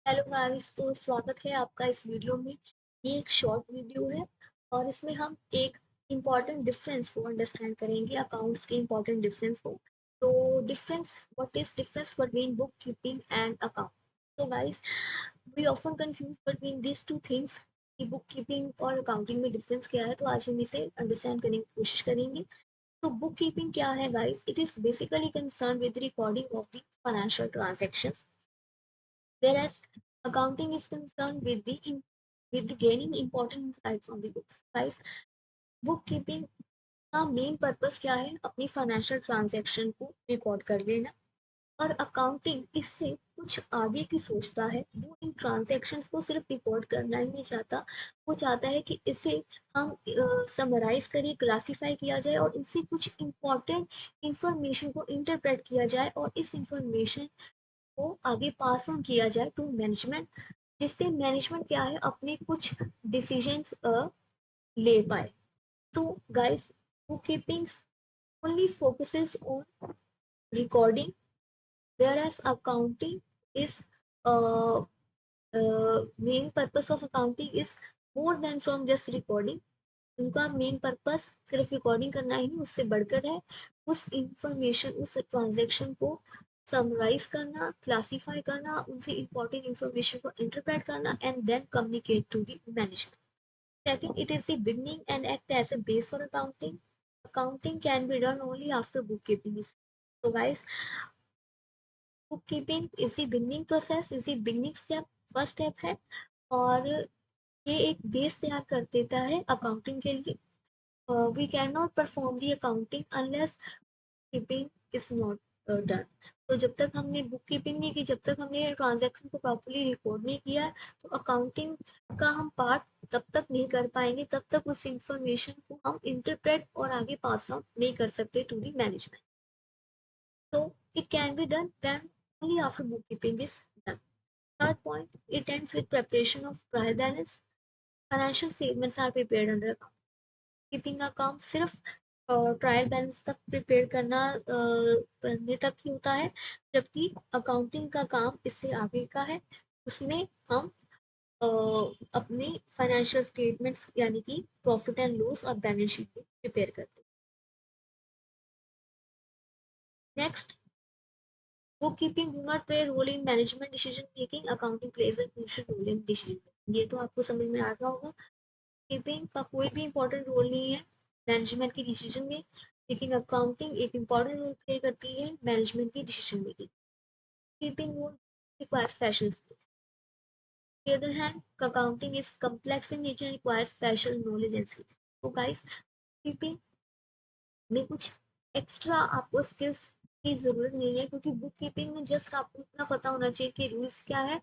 Hello guys, तो स्वागत है आपका इस वीडियो में। ये एक शॉर्ट वीडियो है और इसमें हम एक इम्पॉर्टेंट डिफरेंस को अंडरस्टैंड करेंगे, अकाउंट्स के इम्पॉर्टेंट डिफरेंस को। तो difference, what is difference between bookkeeping and account? तो guys, we often confuse between this two things कि बुक कीपिंग और अकाउंटिंग में डिफरेंस क्या है। तो आज हम इसे अंडरस्टैंड करने की कोशिश करेंगे। तो बुक कीपिंग क्या है guys? It is basically concern with recording of the financial transactions, whereas accounting is concerned with the gaining important insight from the books. Guys, bookkeeping का मेन पर्पस क्या है? अपनी फाइनेंशियल ट्रांजैक्शन को record कर लेना। और अकाउंटिंग इससे कुछ आगे की सोचता है। वो इन ट्रांजैक्शंस को सिर्फ रिकॉर्ड करना ही नहीं चाहता, वो चाहता है कि इसे हम समराइज करिए, क्लासीफाई किया जाए और इनसे कुछ इम्पोर्टेंट इंफॉर्मेशन को इंटरप्रेट किया जाए और इस इंफॉर्मेशन को आगे पास ऑन किया जाए टू मैनेजमेंट, जिससे मैनेजमेंट क्या है, अपने कुछ डिसीजंस ले पाए। So guys, book keeping only focuses on recording, whereas accounting is uh, main purpose of accounting is more than from just recording. उनका मेन पर्पस सिर्फ रिकॉर्डिंग करना ही नहीं, उससे बढ़कर है उस इंफॉर्मेशन, उस ट्रांजेक्शन को समराइज करना, क्लासीफाई करना, उनसे इंपॉर्टेंट इंफॉर्मेशन को इंटरप्रेट करना and then communicate to the management. Second, it is the beginning and act as a base for accounting. Accounting can be done only after bookkeeping is. So guys, bookkeeping is the beginning process, is the beginning step, first step है। और ये एक base तैयार कर देता है accounting के लिए। We cannot perform the accounting unless keeping is not done. तो जब तक हमने बुक कीपिंग नहीं की, जब तक हमने ट्रांजैक्शन को प्रॉपर्ली रिकॉर्ड नहीं किया, तो अकाउंटिंग का हम पार्ट तब तक नहीं कर पाएंगे, तब तक उस इंफॉर्मेशन को हम इंटरप्रेट और आगे पास आउट नहीं कर सकते टू दी मैनेजमेंट। तो it can be done then only after bookkeeping is done. Third point, it ends with preparation of trial balance. Financial statements are prepared under account. Keeping का काम सिर्फ trial balance तक prepare करने तक ही होता है, जबकि अकाउंटिंग का काम इससे आगे का है। उसमें हम अपने फाइनेंशियल स्टेटमेंट्स यानी कि प्रॉफिट एंड लॉस और बैलेंस शीट भी प्रिपेयर करते हैं। Next, bookkeeping do not play role in management decision making, accounting plays a crucial role in decision making. ये तो आपको समझ में आ गया होगा। कीपिंग का कोई भी इंपॉर्टेंट रोल नहीं है मैनेजमेंट की डिसीजन में, लेकिन अकाउंटिंग एक इम्पॉर्टेंट रोल प्ले करती है मैनेजमेंट की decision making. Keeping role requires special skills. On the other hand, accounting is complex in nature, requires special knowledge and skills. So guys, keeping में कुछ extra आपको skills की जरूरत नहीं है, क्योंकि बुक कीपिंग में जस्ट आपको इतना पता होना चाहिए कि रूल्स क्या है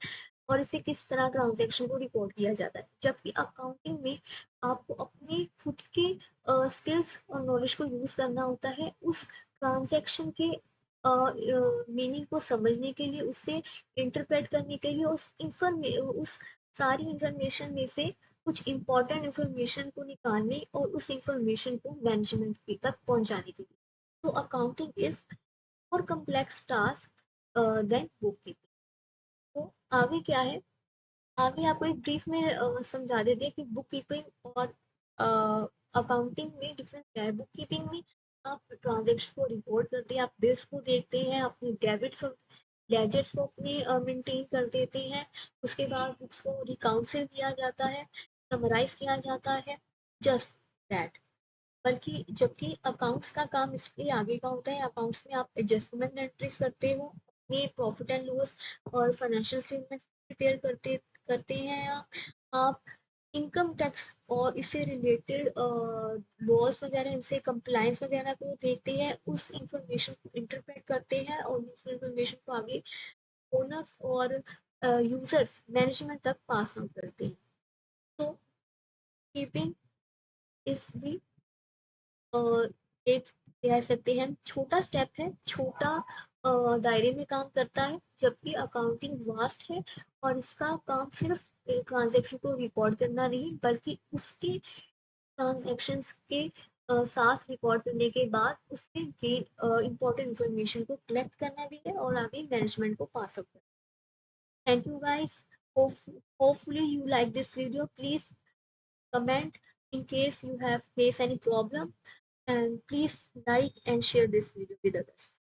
और इसे किस तरह ट्रांजेक्शन को रिकॉर्ड किया जाता है। जबकि अकाउंटिंग में आपको अपने खुद के स्किल्स और नॉलेज को यूज करना होता है उस ट्रांजेक्शन के मीनिंग को समझने के लिए, उससे इंटरप्रेट करने के लिए, उस सारी इंफॉर्मेशन में से कुछ इम्पोर्टेंट इंफॉर्मेशन को निकालने और उस इंफॉर्मेशन को मैनेजमेंट की तक पहुंचाने के लिए। तो accounting is more complex task than bookkeeping. तो आगे क्या है, आगे आपको एक ब्रीफ में समझा देते हैं कि बुक कीपिंग और अकाउंटिंग में डिफरेंस क्या है। बुक कीपिंग में आप ट्रांजेक्शन को रिकॉर्ड करते हैं, आप बिल्स को देखते हैं, अपने डेबिट्स और लेजर्स को अपने मेंटेन कर देते हैं। उसके बाद बुक्स को रिकाउंसिल किया जाता है, समराइज किया जाता है, जस्ट दैट। बल्कि जबकि अकाउंट्स का काम इसके आगे का होता है। अकाउंट्स में आप एडजस्टमेंट एंट्रीज करते हो, अपने प्रॉफिट एंड लॉस और फाइनेंशियल स्टेटमेंट्स प्रिपेयर करते करते हैं। आप इनकम टैक्स और इससे रिलेटेड लॉस वगैरह, इनसे कंप्लायंस वगैरह को देखते हैं, उस इंफॉर्मेशन को इंटरप्रेट करते हैं और उस इंफॉर्मेशन को आगे ओनर्स और यूजर्स मैनेजमेंट तक पास ऑन करते हैं। तो कीपिंग इज द एक, कह सकते हैं, छोटा स्टेप है, छोटा दायरे में काम करता है, जबकि अकाउंटिंग वास्ट है और इसका काम सिर्फ ट्रांजेक्शन को रिकॉर्ड करना नहीं, बल्कि उसके ट्रांजेक्शंस के साथ रिकॉर्ड करने के बाद उससे गेन इंपॉर्टेंट इंफॉर्मेशन को कलेक्ट करना भी है और आगे मैनेजमेंट को पास अप करना। Thank you guys. Hope, hopefully you like this video. Please comment in case you have faced any problem, and please like and share this video with others.